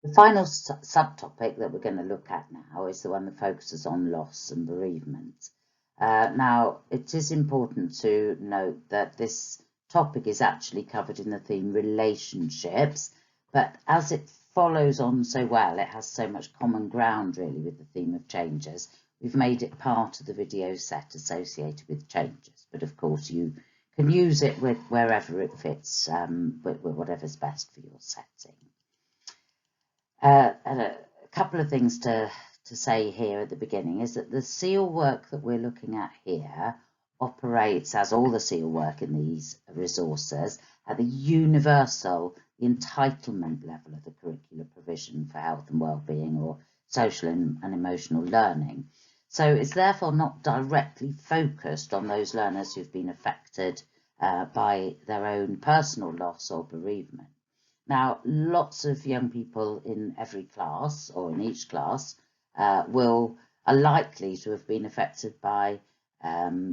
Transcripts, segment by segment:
The final subtopic that we're going to look at now is the one that focuses on loss and bereavement. Now, it is important to note that this topic is actually covered in the theme relationships, but as it follows on so well, it has so much common ground really with the theme of changes. We've made it part of the video set associated with changes, but of course you can use it with wherever it fits, with whatever's best for your setting. And a couple of things to say here at the beginning is that the SEAL work that we're looking at here operates, as all the SEAL work in these resources, at the universal entitlement level of the curricular provision for health and wellbeing or social and emotional learning. So it's therefore not directly focused on those learners who've been affected by their own personal loss or bereavement. Now, lots of young people in every class or in each class are likely to have been affected by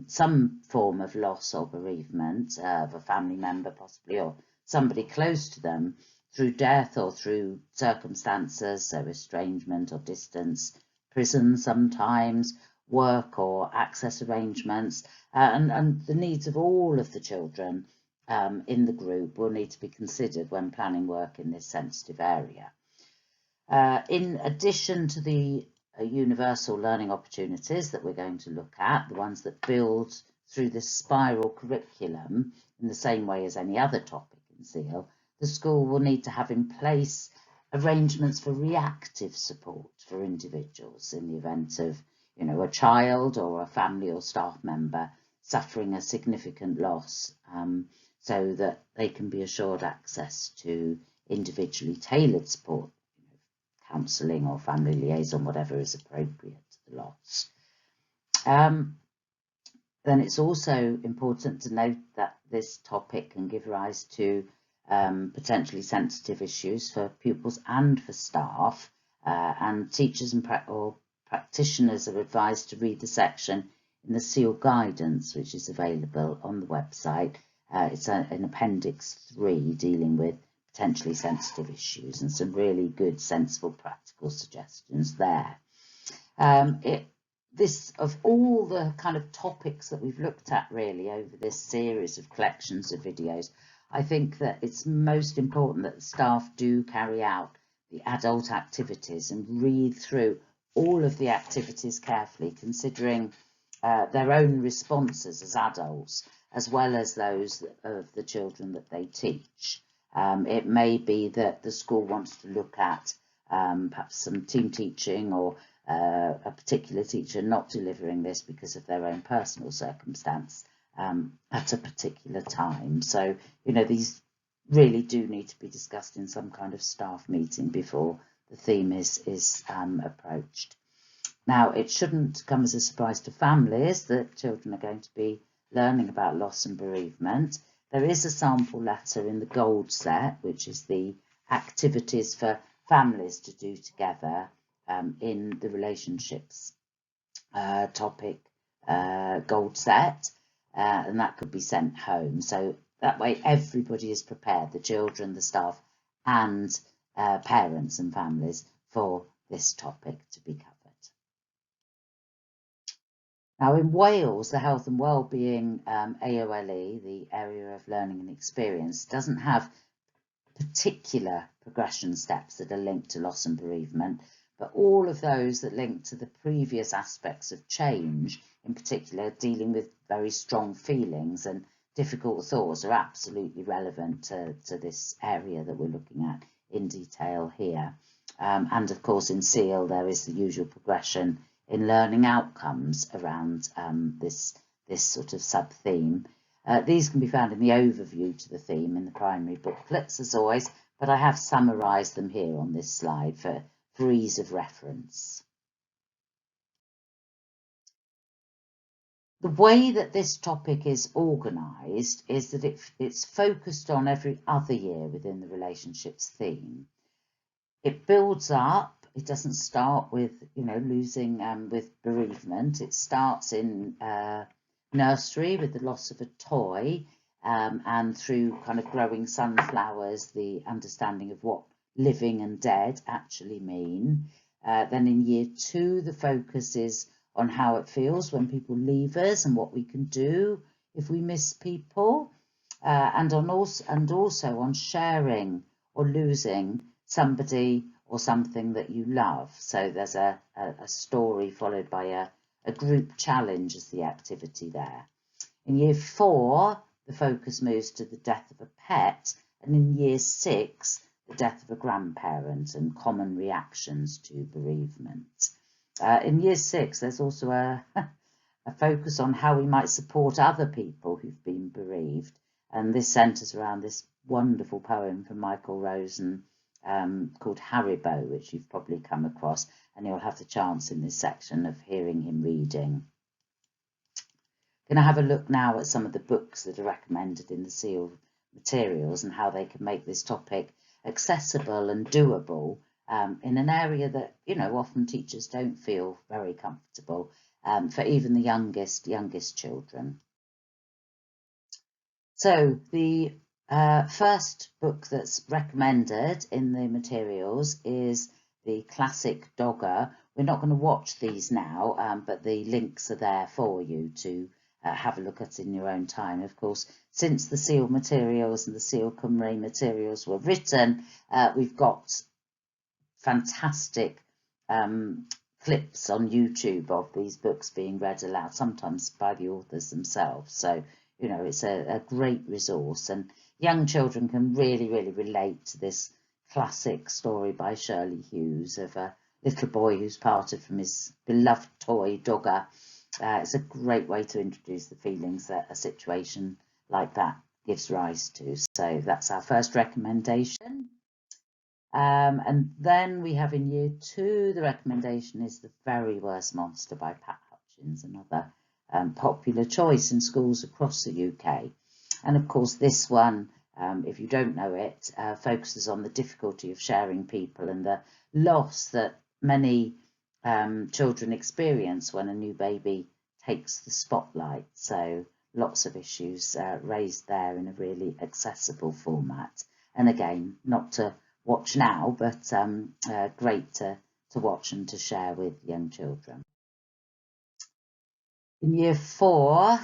some form of loss or bereavement of a family member possibly, or somebody close to them, through death or through circumstances, so estrangement or distance, prison sometimes, work or access arrangements, and the needs of all of the children in the group will need to be considered when planning work in this sensitive area. In addition to the universal learning opportunities that we're going to look at, the ones that build through this spiral curriculum in the same way as any other topic in SEAL, the school will need to have in place arrangements for reactive support for individuals in the event of, a child or a family or staff member suffering a significant loss, so that they can be assured access to individually tailored support, counselling or family liaison, whatever is appropriate to the loss. Then it's also important to note that this topic can give rise to potentially sensitive issues for pupils and for staff, and teachers and practitioners are advised to read the section in the SEAL guidance, which is available on the website. It's in Appendix 3 dealing with potentially sensitive issues, and some really good, sensible, practical suggestions there. Of all the kind of topics that we've looked at really over this series of collections of videos, I think that it's most important that the staff do carry out the adult activities and read through all of the activities carefully, considering their own responses as adults, as well as those of the children that they teach. It may be that the school wants to look at perhaps some team teaching, or a particular teacher not delivering this because of their own personal circumstance at a particular time. So, these really do need to be discussed in some kind of staff meeting before the theme is approached. Now, it shouldn't come as a surprise to families that children are going to be learning about loss and bereavement. There is a sample letter in the gold set, which is the activities for families to do together in the relationships topic gold set, and that could be sent home. So that way everybody is prepared, the children, the staff, and parents and families, for this topic to be covered. Now, in Wales, the Health and Wellbeing AOLE, the Area of Learning and Experience, doesn't have particular progression steps that are linked to loss and bereavement, but all of those that link to the previous aspects of change, in particular dealing with very strong feelings and difficult thoughts, are absolutely relevant to this area that we're looking at in detail here. And of course, in SEAL, there is the usual progression in learning outcomes around this sort of sub-theme. These can be found in the overview to the theme in the primary booklets, as always, but I have summarised them here on this slide for ease of reference. The way that this topic is organised is that it's focused on every other year within the relationships theme. It builds up. It doesn't start with, losing with bereavement. It starts in nursery with the loss of a toy, and through kind of growing sunflowers, the understanding of what living and dead actually mean. Then in year 2, the focus is on how it feels when people leave us and what we can do if we miss people, and also on sharing or losing somebody or something that you love. So there's a story followed by a group challenge as the activity there. In year 4, the focus moves to the death of a pet, and in year 6, the death of a grandparent and common reactions to bereavement. In year 6, there's also a focus on how we might support other people who've been bereaved, and this centres around this wonderful poem from Michael Rosen called Harrybo, which you've probably come across, and you'll have the chance in this section of hearing him reading. Going to have a look now at some of the books that are recommended in the SEAL materials and how they can make this topic accessible and doable in an area that, you know, often teachers don't feel very comfortable for even the youngest children. So the first book that's recommended in the materials is the classic Dogger. We're not going to watch these now, but the links are there for you to have a look at in your own time. Of course, since the SEAL materials and the SEAL Cymru materials were written, we've got fantastic clips on YouTube of these books being read aloud, sometimes by the authors themselves. So, you know, it's a great resource, and young children can really relate to this classic story by Shirley Hughes of a little boy who's parted from his beloved toy Dogger. It's a great way to introduce the feelings that a situation like that gives rise to. So that's our first recommendation. And then we have in year 2, the recommendation is The Very Worst Monster by Pat Hutchins, another popular choice in schools across the UK. And of course, this one, if you don't know it, focuses on the difficulty of sharing people and the loss that many children experience when a new baby takes the spotlight. So lots of issues raised there in a really accessible format. And again, not to watch now, but great to watch and to share with young children. In year 4,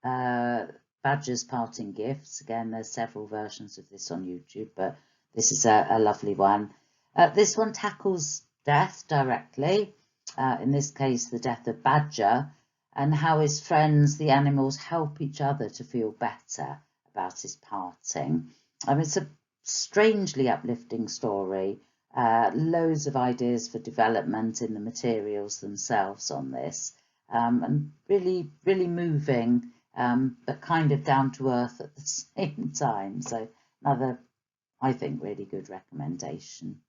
Badger's Parting Gifts. Again, there's several versions of this on YouTube, but this is a lovely one. This one tackles death directly, in this case the death of Badger, and how his friends, the animals, help each other to feel better about his parting. It's a strangely uplifting story, loads of ideas for development in the materials themselves on this, and really moving, but kind of down to earth at the same time. So another, I think, really good recommendation.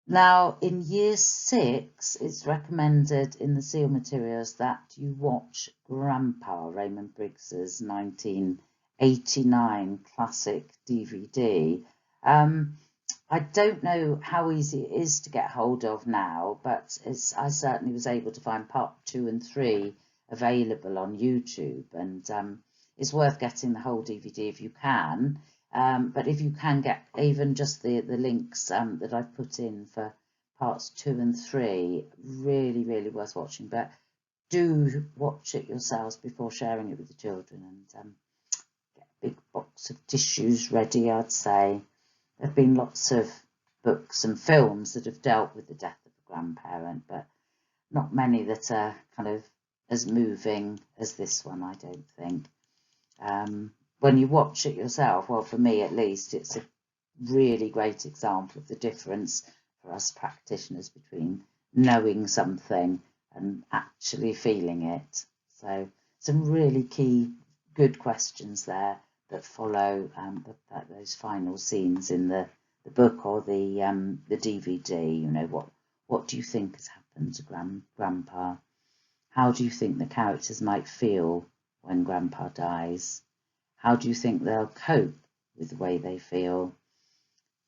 Now, in year 6, it's recommended in the SEAL materials that you watch Grandpa, Raymond Briggs's 1989 classic DVD. I don't know how easy it is to get hold of now, but I certainly was able to find part 2 and 3 available on YouTube, and it's worth getting the whole DVD if you can. But if you can get even just the links that I've put in for parts 2 and 3, really worth watching. But do watch it yourselves before sharing it with the children, and get a big box of tissues ready, I'd say. There have been lots of books and films that have dealt with the death of a grandparent, but not many that are kind of as moving as this one, I don't think. When you watch it yourself, well, for me at least, it's a really great example of the difference for us practitioners between knowing something and actually feeling it. So some really key, good questions there that follow those final scenes in the book or the DVD. You know, what do you think has happened to Grandpa? How do you think the characters might feel when Grandpa dies? How do you think they'll cope with the way they feel? Do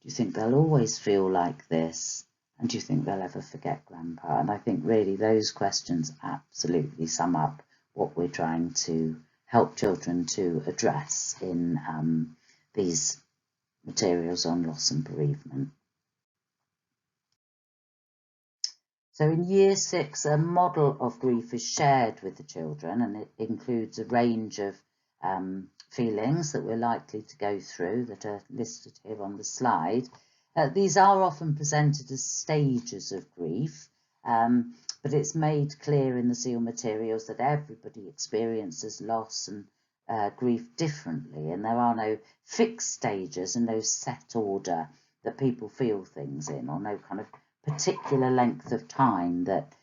you think they'll always feel like this? And do you think they'll ever forget Grandpa? And I think really those questions absolutely sum up what we're trying to help children to address in these materials on loss and bereavement. So in Year 6, a model of grief is shared with the children, and it includes a range of feelings that we're likely to go through that are listed here on the slide. These are often presented as stages of grief, but it's made clear in the SEAL materials that everybody experiences loss and grief differently, and there are no fixed stages and no set order that people feel things in, or no kind of particular length of time that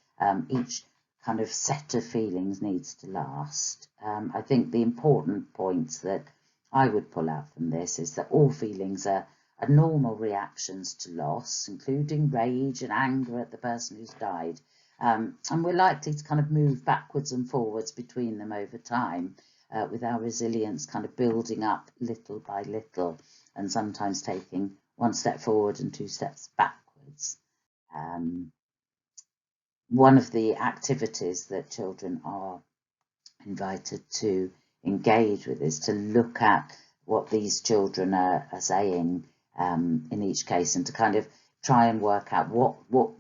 each kind of set of feelings needs to last. I think the important points that I would pull out from this is that all feelings are normal reactions to loss, including rage and anger at the person who's died, and we're likely to kind of move backwards and forwards between them over time, with our resilience kind of building up little by little, and sometimes taking one step forward and 2 steps backwards. One of the activities that children are invited to engage with is to look at what these children are saying in each case, and to kind of try and work out what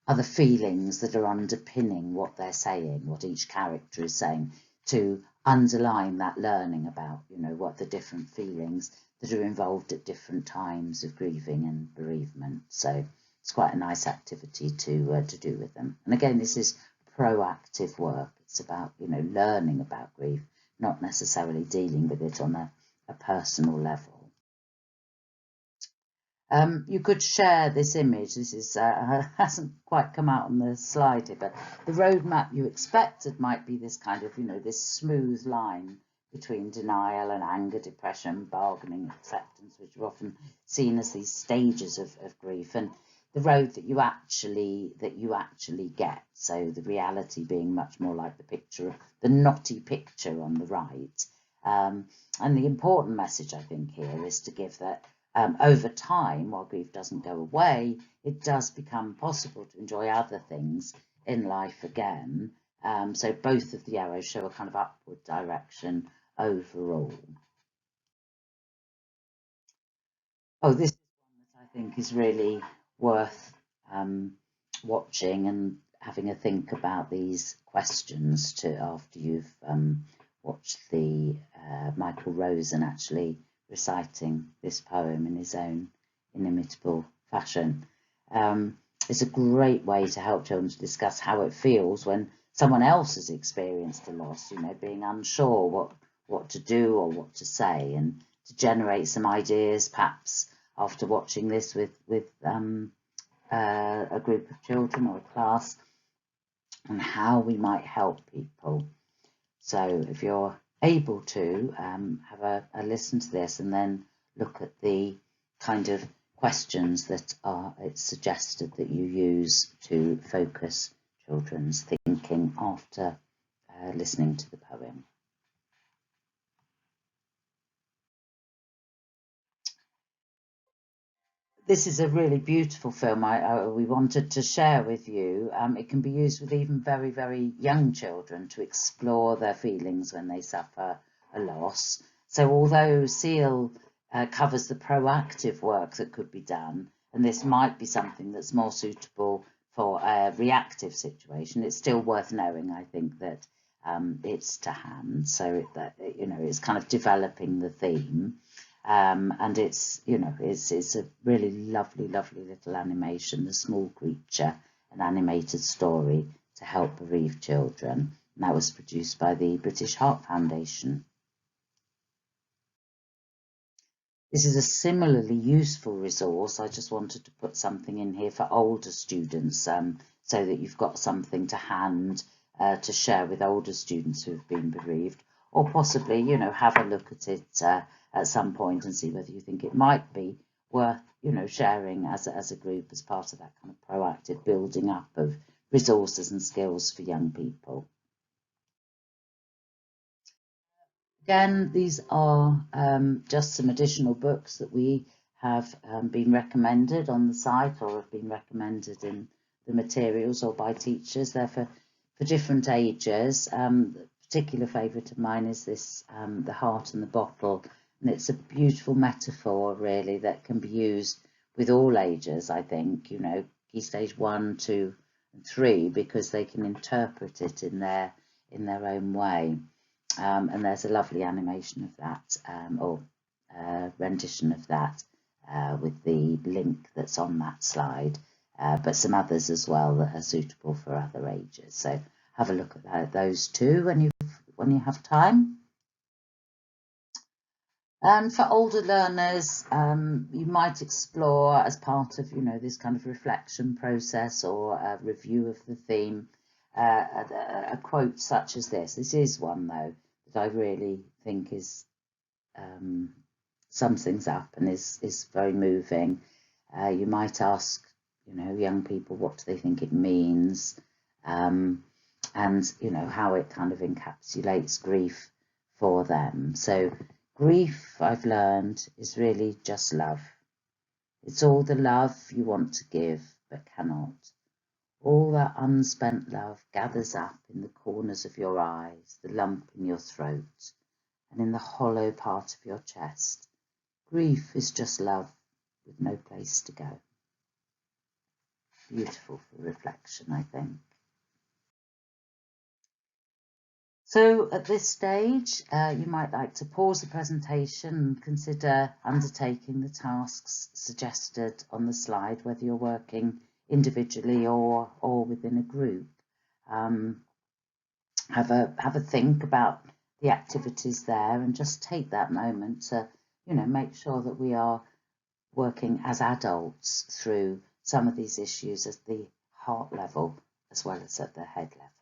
are the feelings that are underpinning what they're saying, what each character is saying, to underline that learning about, you know, what the different feelings that are involved at different times of grieving and bereavement. So it's quite a nice activity to do with them. And again, this is proactive work. It's about, you know, learning about grief, not necessarily dealing with it on a personal level. You could share this image. This is hasn't quite come out on the slide here, but the roadmap you expected might be this kind of, you know, this smooth line between denial and anger, depression, bargaining, acceptance, which are often seen as these stages of grief, and the road that you actually get. So the reality being much more like the picture, the knotty picture on the right. And the important message, I think, here is to give that over time, while grief doesn't go away, it does become possible to enjoy other things in life again. So both of the arrows show a kind of upward direction overall. Oh, this is one that I think is really worth watching and having a think about these questions after you've watched the Michael Rosen actually reciting this poem in his own inimitable fashion. It's a great way to help children to discuss how it feels when someone else has experienced a loss, you know, being unsure what to do or what to say, and to generate some ideas, perhaps after watching this with a group of children or a class, on how we might help people. So if you're able to have a listen to this and then look at the kind of questions that it's suggested that you use to focus children's thinking after listening to the poem. This is a really beautiful film we wanted to share with you. It can be used with even very, very young children to explore their feelings when they suffer a loss. So although SEAL covers the proactive work that could be done, and this might be something that's more suitable for a reactive situation, it's still worth knowing, I think, that it's to hand. So that, you know, it's kind of developing the theme. And it's, you know, it's a really lovely little animation, The Small Creature, an animated story to help bereaved children. And that was produced by the British Heart Foundation. This is a similarly useful resource. I just wanted to put something in here for older students, so that you've got something to hand to share with older students who have been bereaved, or possibly, you know, have a look at it at some point and see whether you think it might be worth, you know, sharing as a group as part of that kind of proactive building up of resources and skills for young people. Again, these are just some additional books that we have been recommended on the site, or have been recommended in the materials or by teachers. They're for different ages. The particular favourite of mine is this, The Heart and the Bottle, And it's a beautiful metaphor, really, that can be used with all ages, I think, you know, key stage 1, 2 and 3, because they can interpret it in their own way. And there's a lovely animation of that, or rendition of that, with the link that's on that slide, but some others as well that are suitable for other ages. So have a look at those too when you have time. And for older learners, you might explore, as part of, you know, this kind of reflection process or a review of the theme, a quote such as this. This is one, though, that I really think is sums things up and is very moving. You might ask, you know, young people, what do they think it means, and, you know, how it kind of encapsulates grief for them. So grief, I've learned, is really just love. It's all the love you want to give but cannot. All that unspent love gathers up in the corners of your eyes, the lump in your throat, and in the hollow part of your chest. Grief is just love with no place to go. Beautiful for reflection, I think. So at this stage, you might like to pause the presentation and consider undertaking the tasks suggested on the slide, whether you're working individually or within a group. Have a think about the activities there, and just take that moment to, you know, make sure that we are working as adults through some of these issues at the heart level as well as at the head level.